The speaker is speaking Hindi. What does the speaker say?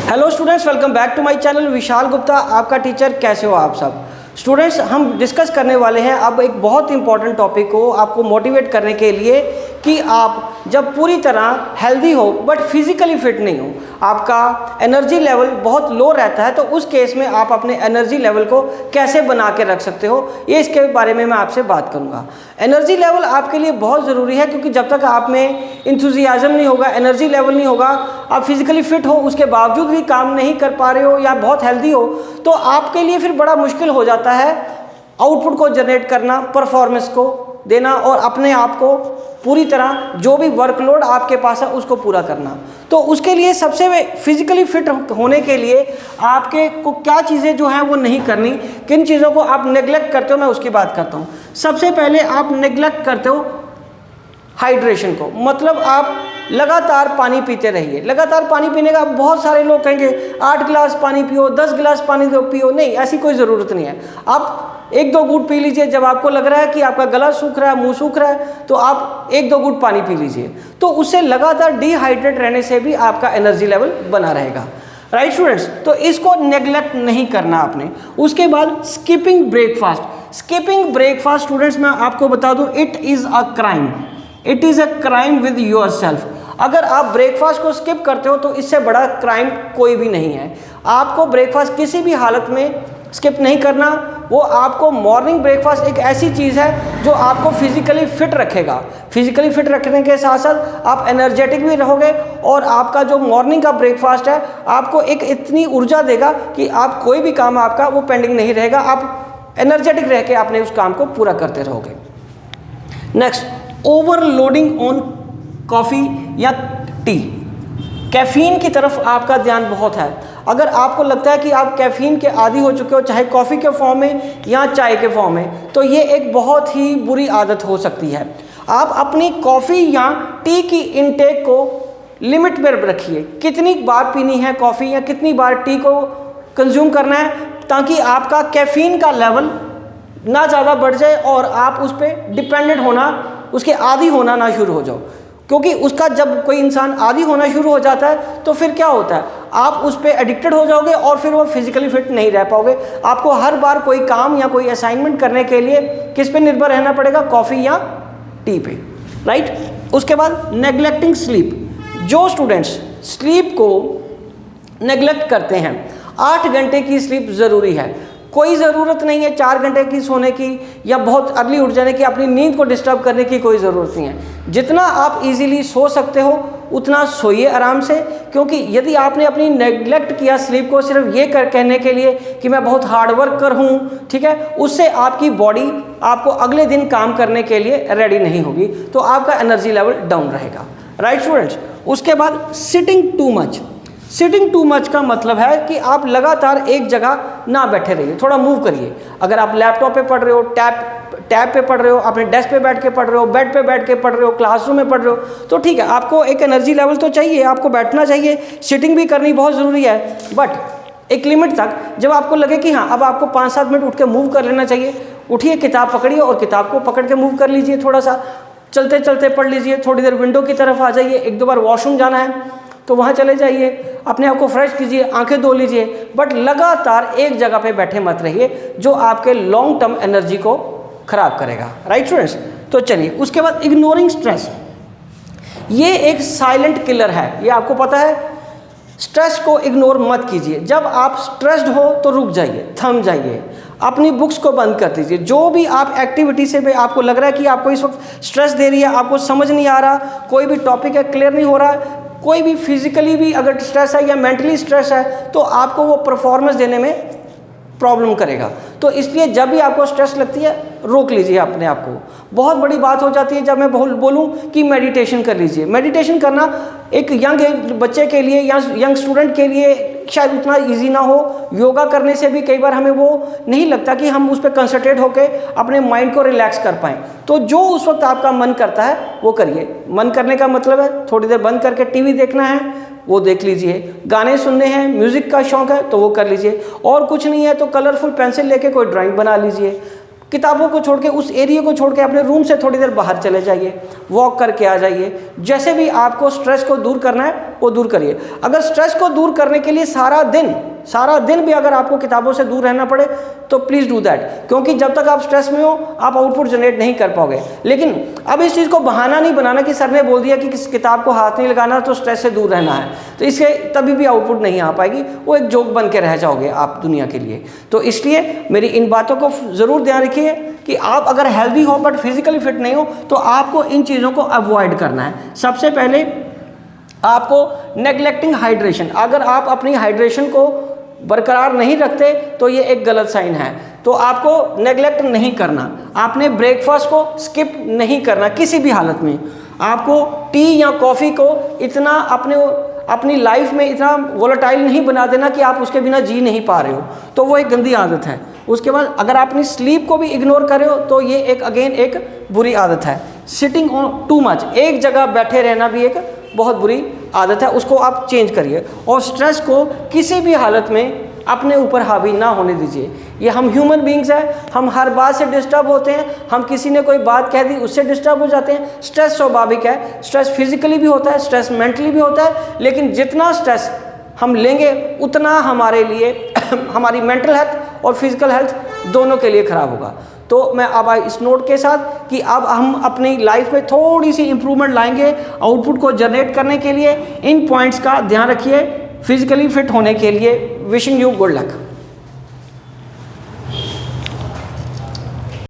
Hello students, welcome back to my channel. Vishal Gupta आपका टीचर। कैसे हो आप सब स्टूडेंट्स? हम डिस्कस करने वाले हैं अब एक बहुत इंपॉर्टेंट टॉपिक को आपको मोटिवेट करने के लिए कि आप जब पूरी तरह हेल्दी हो बट फिजिकली फिट नहीं हो, आपका एनर्जी लेवल बहुत लो रहता है, तो उस केस में आप अपने एनर्जी लेवल को कैसे बना के रख सकते हो, ये इसके बारे में मैं आपसे बात करूंगा। एनर्जी लेवल आपके लिए बहुत ज़रूरी है, क्योंकि जब तक आप में इंथुजियाज्म नहीं होगा, एनर्जी लेवल नहीं होगा, आप फिजिकली फिट हो उसके बावजूद भी काम नहीं कर पा रहे हो या बहुत हेल्दी हो, तो आपके लिए फिर बड़ा मुश्किल हो जाता है आउटपुट को जनरेट करना, परफॉर्मेंस को देना और अपने आप को पूरी तरह जो भी वर्कलोड आपके पास है उसको पूरा करना। तो उसके लिए सबसे फिजिकली फिट होने के लिए आपके को क्या चीज़ें जो हैं वो नहीं करनी, किन चीज़ों को आप नेग्लेक्ट करते हो, मैं उसकी बात करता हूँ। सबसे पहले आप नेग्लेक्ट करते हो हाइड्रेशन को, मतलब आप लगातार पानी पीते रहिए। लगातार पानी पीने का बहुत सारे लोग कहेंगे 8 गिलास पानी पियो, 10 गिलास पानी पियो, नहीं, ऐसी कोई ज़रूरत नहीं है। आप 1-2 घूंट पी लीजिए। जब आपको लग रहा है कि आपका गला सूख रहा है, मुंह सूख रहा है, तो आप 1-2 घूंट पानी पी लीजिए। तो उससे लगातार डिहाइड्रेट रहने से भी आपका एनर्जी लेवल बना रहेगा। Right students? तो इसको नेग्लेक्ट नहीं करना आपने। उसके बाद skipping breakfast. Skipping breakfast students, मैं आपको बता दूं, it is a crime. It is a crime with your self. अगर आप ब्रेकफास्ट को स्किप करते हो तो इससे बड़ा क्राइम कोई भी नहीं है। आपको ब्रेकफास्ट किसी भी हालत में स्किप नहीं करना। वो आपको मॉर्निंग ब्रेकफास्ट एक ऐसी चीज़ है जो आपको फिजिकली फिट रखेगा। फिजिकली फिट रखने के साथ साथ आप एनर्जेटिक भी रहोगे, और आपका जो मॉर्निंग का ब्रेकफास्ट है आपको एक इतनी ऊर्जा देगा कि आप कोई भी काम आपका वो पेंडिंग नहीं रहेगा, आप एनर्जेटिक रह के अपने उस काम को पूरा करते रहोगे। नेक्स्ट, ओवरलोडिंग ऑन कॉफ़ी या टी। कैफीन की तरफ आपका ध्यान बहुत है। अगर आपको लगता है कि आप कैफीन के आदी हो चुके हो, चाहे कॉफ़ी के फॉर्म में या चाय के फॉर्म में, तो ये एक बहुत ही बुरी आदत हो सकती है। आप अपनी कॉफ़ी या टी की इनटेक को लिमिट में रखिए। कितनी बार पीनी है कॉफ़ी या कितनी बार टी को कंज्यूम करना है, ताकि आपका कैफीन का लेवल ना ज़्यादा बढ़ जाए और आप उस पर डिपेंडेंट होना, उसके आदी होना ना शुरू हो जाओ। क्योंकि उसका जब कोई इंसान आदी होना शुरू हो जाता है तो फिर क्या होता है, आप उस पर एडिक्टेड हो जाओगे और फिर वो फिजिकली फिट नहीं रह पाओगे। आपको हर बार कोई काम या कोई असाइनमेंट करने के लिए किस पे निर्भर रहना पड़ेगा? कॉफ़ी या टी पे। राइट? उसके बाद नेग्लेक्टिंग स्लीप। जो स्टूडेंट्स स्लीप को नेग्लेक्ट करते हैं, 8 घंटे की स्लीप ज़रूरी है। कोई ज़रूरत नहीं है 4 घंटे की सोने की या बहुत अर्ली उठ जाने की। अपनी नींद को डिस्टर्ब करने की कोई ज़रूरत नहीं है। जितना आप इजीली सो सकते हो उतना सोइए आराम से, क्योंकि यदि आपने अपनी नेग्लेक्ट किया स्लीप को सिर्फ ये कहने के लिए कि मैं बहुत हार्ड वर्क कर हूँ, ठीक है, उससे आपकी बॉडी आपको अगले दिन काम करने के लिए रेडी नहीं होगी, तो आपका एनर्जी लेवल डाउन रहेगा। Right students? उसके बाद sitting too much. Sitting too much का मतलब है कि आप लगातार एक जगह ना बैठे रहिए, थोड़ा मूव करिए। अगर आप लैपटॉप पे पढ़ रहे हो, टैब पे पढ़ रहे हो, अपने डेस्क पे बैठ के पढ़ रहे हो, बेड पे बैठ के पढ़ रहे हो, क्लासरूम में पढ़ रहे हो, तो ठीक है, आपको एक एनर्जी लेवल तो चाहिए, आपको बैठना चाहिए, सिटिंग भी करनी बहुत ज़रूरी है, बट एक लिमिट तक। जब आपको लगे कि हाँ अब आपको 5-7 मिनट उठ के मूव कर लेना चाहिए, उठिए, किताब पकड़िए और किताब को पकड़ के मूव कर लीजिए। थोड़ा सा चलते चलते पढ़ लीजिए, थोड़ी देर विंडो की तरफ आ जाइए, 1-2 बार वॉशरूम जाना है तो वहाँ चले जाइए, अपने आप को फ्रेश कीजिए, आंखें धो लीजिए, बट लगातार एक जगह पे बैठे मत रहिए, जो आपके लॉन्ग टर्म एनर्जी को खराब करेगा। Right students? तो चलिए, उसके बाद इग्नोरिंग स्ट्रेस। ये एक साइलेंट किलर है, ये आपको पता है। स्ट्रेस को इग्नोर मत कीजिए। जब आप स्ट्रेस्ड हो तो रुक जाइए, थम जाइए, अपनी बुक्स को बंद कर दीजिए। जो भी आप एक्टिविटी से भी आपको लग रहा है कि आपको इस वक्त स्ट्रेस दे रही है, आपको समझ नहीं आ रहा, कोई भी टॉपिक है क्लियर नहीं हो रहा, कोई भी फिजिकली भी अगर स्ट्रेस है या मेंटली स्ट्रेस है, तो आपको वो परफॉर्मेंस देने में प्रॉब्लम करेगा। तो इसलिए जब भी आपको स्ट्रेस लगती है रोक लीजिए अपने आप को। बहुत बड़ी बात हो जाती है जब मैं बोलूं कि मेडिटेशन कर लीजिए। मेडिटेशन करना एक यंग बच्चे के लिए या यंग स्टूडेंट के लिए शायद उतना इजी ना हो। योगा करने से भी कई बार हमें वो नहीं लगता कि हम उस पर कंसंट्रेट होकर अपने माइंड को रिलैक्स कर पाएँ। तो जो उस वक्त आपका मन करता है वो करिए। मन करने का मतलब है थोड़ी देर बंद करके टीवी देखना है वो देख लीजिए, गाने सुनने हैं, म्यूज़िक का शौक़ है तो वो कर लीजिए, और कुछ नहीं है तो कलरफुल पेंसिल लेके कोई ड्राइंग बना लीजिए, किताबों को छोड़ के, उस एरिया को छोड़ के अपने रूम से थोड़ी देर बाहर चले जाइए, वॉक करके आ जाइए। जैसे भी आपको स्ट्रेस को दूर करना है वो दूर करिए। अगर स्ट्रेस को दूर करने के लिए सारा दिन भी अगर आपको किताबों से दूर रहना पड़े तो प्लीज़ डू दैट, क्योंकि जब तक आप स्ट्रेस में हो आप आउटपुट जनरेट नहीं कर पाओगे। लेकिन अब इस चीज़ को बहाना नहीं बनाना कि सर ने बोल दिया कि किस किताब को हाथ नहीं लगाना तो स्ट्रेस से दूर रहना है, तो इससे तभी भी आउटपुट नहीं आ पाएगी, वो एक जोक बन के रह जाओगे आप दुनिया के लिए। तो इसलिए मेरी इन बातों को ज़रूर ध्यान रखिए कि आप अगर हेल्दी हो बट फिजिकली फिट नहीं हो तो आपको इन चीज़ों को अवॉइड करना है। सबसे पहले आपको नेग्लेक्टिंग हाइड्रेशन, अगर आप अपनी हाइड्रेशन को बरकरार नहीं रखते तो ये एक गलत साइन है। तो आपको नेग्लेक्ट नहीं करना, आपने ब्रेकफास्ट को स्किप नहीं करना किसी भी हालत में। आपको टी या कॉफ़ी को इतना अपनी लाइफ में इतना वोलेटाइल नहीं बना देना कि आप उसके बिना जी नहीं पा रहे हो, तो वो एक गंदी आदत है। उसके बाद अगर आप अपनी स्लीप को भी इग्नोर कर रहे हो तो ये एक बुरी आदत है। सिटिंग ऑन टू मच, एक जगह बैठे रहना भी एक बहुत बुरी आदत है, उसको आप चेंज करिए। और स्ट्रेस को किसी भी हालत में अपने ऊपर हावी ना होने दीजिए। ये हम ह्यूमन बींग्स हैं, हम हर बात से डिस्टर्ब होते हैं, हम किसी ने कोई बात कह दी उससे डिस्टर्ब हो जाते हैं। स्ट्रेस स्वाभाविक है, स्ट्रेस फिजिकली भी होता है, स्ट्रेस मेंटली भी होता है, लेकिन जितना स्ट्रेस हम लेंगे उतना हमारे लिए हमारी मेंटल हेल्थ और फिजिकल हेल्थ दोनों के लिए ख़राब होगा। तो मैं अब इस नोट के साथ कि अब हम अपनी लाइफ में थोड़ी सी इम्प्रूवमेंट लाएंगे आउटपुट को जनरेट करने के लिए, इन पॉइंट्स का ध्यान रखिए फिजिकली फिट होने के लिए। Wishing you good luck.